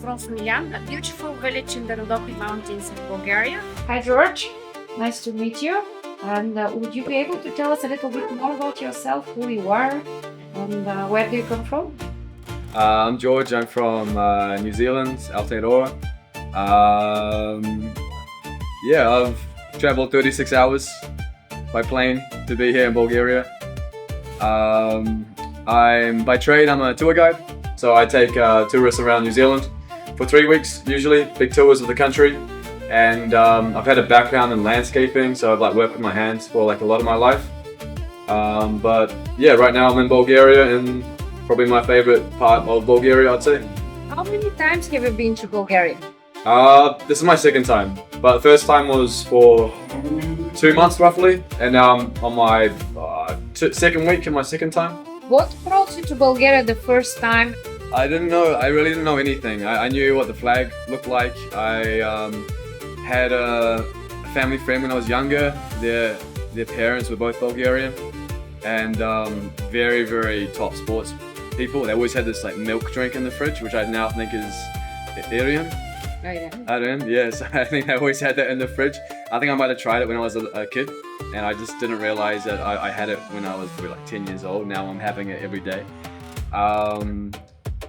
from Smilyan, a beautiful village in the Rhodope Mountains in Bulgaria. Hi George, nice to meet you. And would you be able to tell us a little bit more about yourself, who you are, and where do you come from? I'm George, I'm from New Zealand, Aotearoa. Yeah, I've traveled 36 hours by plane to be here in Bulgaria. By trade, I'm a tour guide. So I take tourists around New Zealand for 3 weeks, usually, big tours of the country. And I've had a background in landscaping, so I've worked with my hands for a lot of my life. But yeah, right now I'm in Bulgaria, and probably my favorite part of Bulgaria, I'd say. How many times have you been to Bulgaria? This is my second time, but the first time was for 2 months roughly, and now I'm on my second week in my second time. What brought you to Bulgaria the first time? I really didn't know anything. I knew what the flag looked like. I had a family friend when I was younger. Their parents were both Bulgarian, and very, very top sports people. They always had this milk drink in the fridge, which I now think is Arian. Oh yeah. Arian, yes. I think they always had that in the fridge. I think I might have tried it when I was a kid, and I just didn't realize that I had it when I was probably 10 years old. Now I'm having it every day.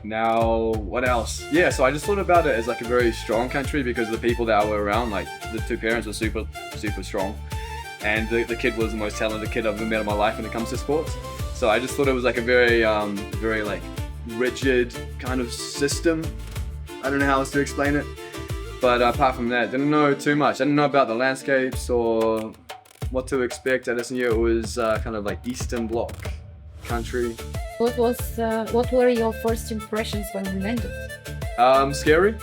Now, what else? Yeah, so I just thought about it as a very strong country because of the people that were around. The two parents were super, super strong, and the kid was the most talented kid I've ever met in my life when it comes to sports. So I just thought it was a very, very rigid kind of system. I don't know how else to explain it, but apart from that, didn't know too much. I didn't know about the landscapes or what to expect. I just knew it was kind of Eastern Bloc country. What were your first impressions when you landed? Scary.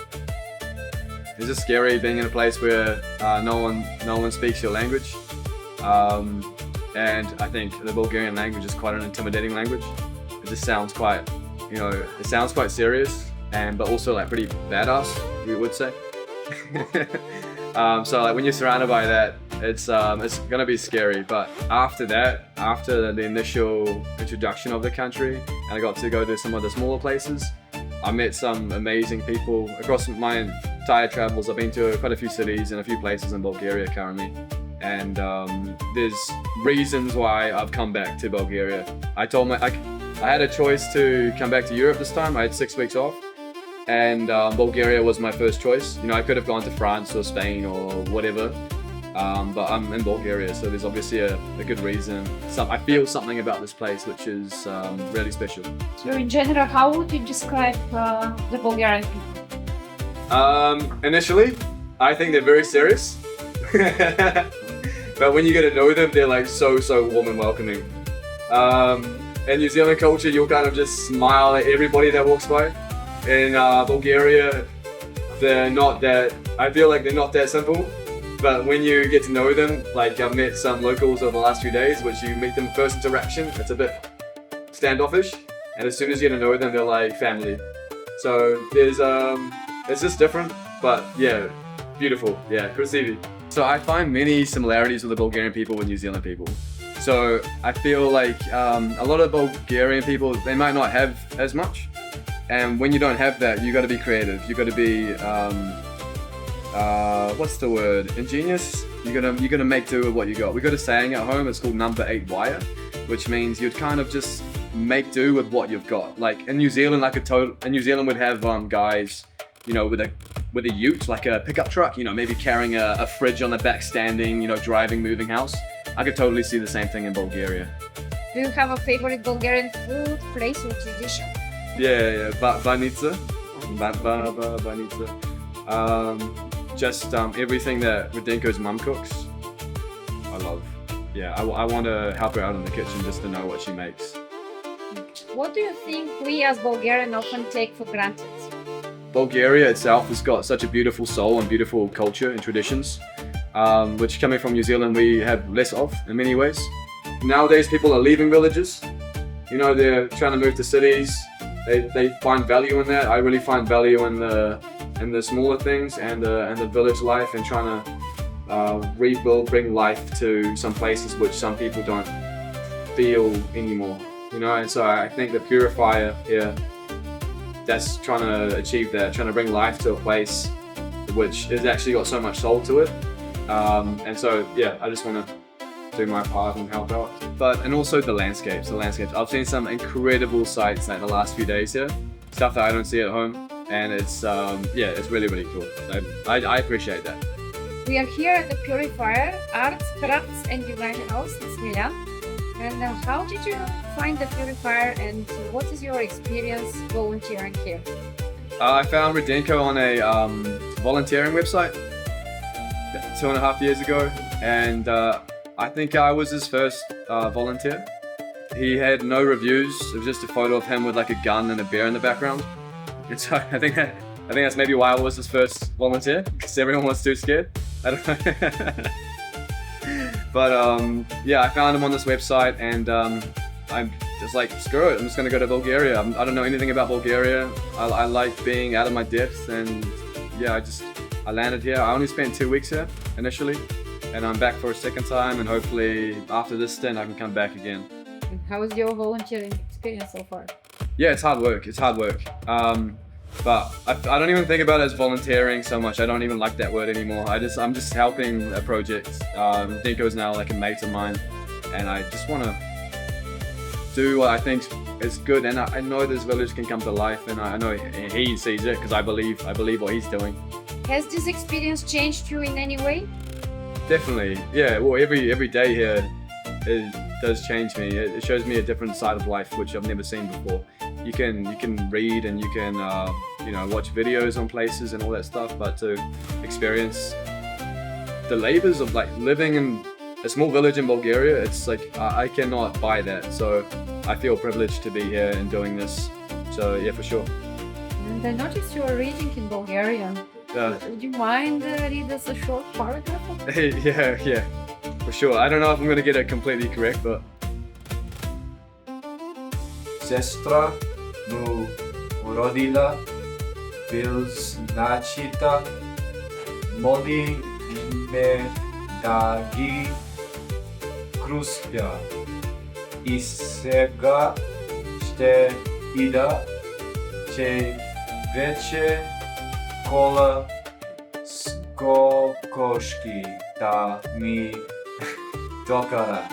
It's just scary being in a place where no one speaks your language, and I think the Bulgarian language is quite an intimidating language. It just sounds quite, it sounds quite serious, but also pretty badass, we would say. So when you're surrounded by that, it's gonna be scary. But after that, after the initial introduction of the country, and I got to go to some of the smaller places, I met some amazing people across my entire travels. I've been to quite a few cities and a few places in Bulgaria currently, and there's reasons why I've come back to Bulgaria. I had a choice to come back to Europe this time. I had 6 weeks off, and Bulgaria was my first choice. I could have gone to France or Spain or whatever, but I'm in Bulgaria, so there's obviously a good reason. I feel something about this place which is really special. So in general, how would you describe the Bulgarian people? Initially, I think they're very serious, but when you get to know them, they're so warm and welcoming. In New Zealand culture, you'll kind of just smile at everybody that walks by. In Bulgaria, I feel like they're not that simple, but when you get to know them, I've met some locals over the last few days, which you meet them first interaction, it's a bit standoffish, and as soon as you get to know them, they're like family. So it's just different, but yeah, beautiful, yeah, krasivi. So I find many similarities with the Bulgarian people with New Zealand people. So I feel a lot of Bulgarian people, they might not have as much. And when you don't have that, you got to be creative. You got to be, what's the word? Ingenious. You gotta make do with what you got. We got a saying at home. It's called number 8 wire, which means you'd kind of just make do with what you've got. In New Zealand, in New Zealand would have guys, with a ute, a pickup truck. Maybe carrying a fridge on the back, standing, driving, moving house. I could totally see the same thing in Bulgaria. Do you have a favorite Bulgarian food, place, or tradition? Yeah, banitsa. Banitsa. Just everything that Radenko's mum cooks, I love. Yeah, I want to help her out in the kitchen just to know what she makes. What do you think we as Bulgarians often take for granted? Bulgaria itself has got such a beautiful soul and beautiful culture and traditions, which coming from New Zealand we have less of in many ways. Nowadays people are leaving villages. They're trying to move to cities. They find value in that. I really find value in the smaller things and the village life, and trying to rebuild, bring life to some places which some people don't feel anymore. And so I think the Purifier here that's trying to achieve that, trying to bring life to a place which has actually got so much soul to it. And so, yeah, I just want to do my part and help out. And also the landscapes. I've seen some incredible sights in the last few days here, stuff that I don't see at home, and it's yeah, it's really, really cool. I appreciate that. We are here at the Purifier Arts, Crafts and Design House in Smilyan. And how did you find the Purifier, and what is your experience volunteering here? I found Rhodope on a volunteering website 2.5 years ago, and I think I was his first volunteer. He had no reviews. It was just a photo of him with like a gun and a bear in the background. And so I think that's maybe why I was his first volunteer, because everyone was too scared. I don't know. But yeah, I found him on this website, and I'm just like, screw it, I'm just gonna go to Bulgaria. I don't know anything about Bulgaria. I like being out of my depth, and yeah, I landed here. I only spent 2 weeks here initially, and I'm back for a second time, and hopefully after this stint I can come back again. And how is your volunteering experience so far? Yeah, it's hard work. But I don't even think about it as volunteering so much. I don't even like that word anymore. I'm just helping a project. Dinko's now like a mate of mine, and I just want to do what I think is good. And I know this village can come to life, and I know he sees it because I believe what he's doing. Has this experience changed you in any way? Definitely, yeah. Well, every day here, it does change me. It shows me a different side of life which I've never seen before. You can read and you can you know, watch videos on places and all that stuff, but to experience the labors of like living in a small village in Bulgaria, it's like I cannot buy that. So I feel privileged to be here and doing this. So yeah, for sure. And I noticed you are reading in Bulgarian. Would you mind read us a short paragraph? Yeah, for sure. I don't know if I'm gonna get it completely correct, but Сестра му родила близначица, моли ме да ги кръстя. И сега ще ида, че вече кола с кокошки да ми докарат.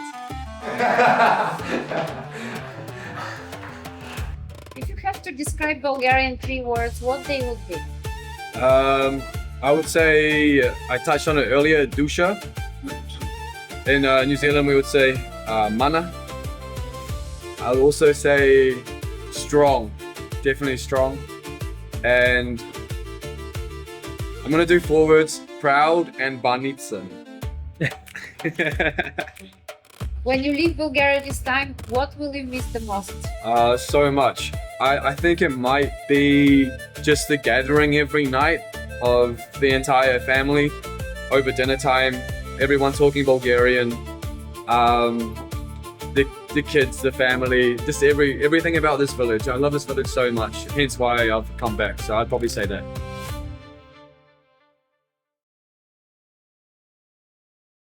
If you have to describe Bulgaria in 3 words, what they would be? I would say, I touched on it earlier, dusha. In New Zealand we would say mana. I would also say strong, definitely strong. And I'm gonna do 4 words, proud and banitsa. When you leave Bulgaria this time, what will you miss the most? So much. I think it might be just the gathering every night of the entire family over dinner time, everyone talking Bulgarian, the kids, the family, just everything about this village. I love this village so much, hence why I've come back, so I'd probably say that.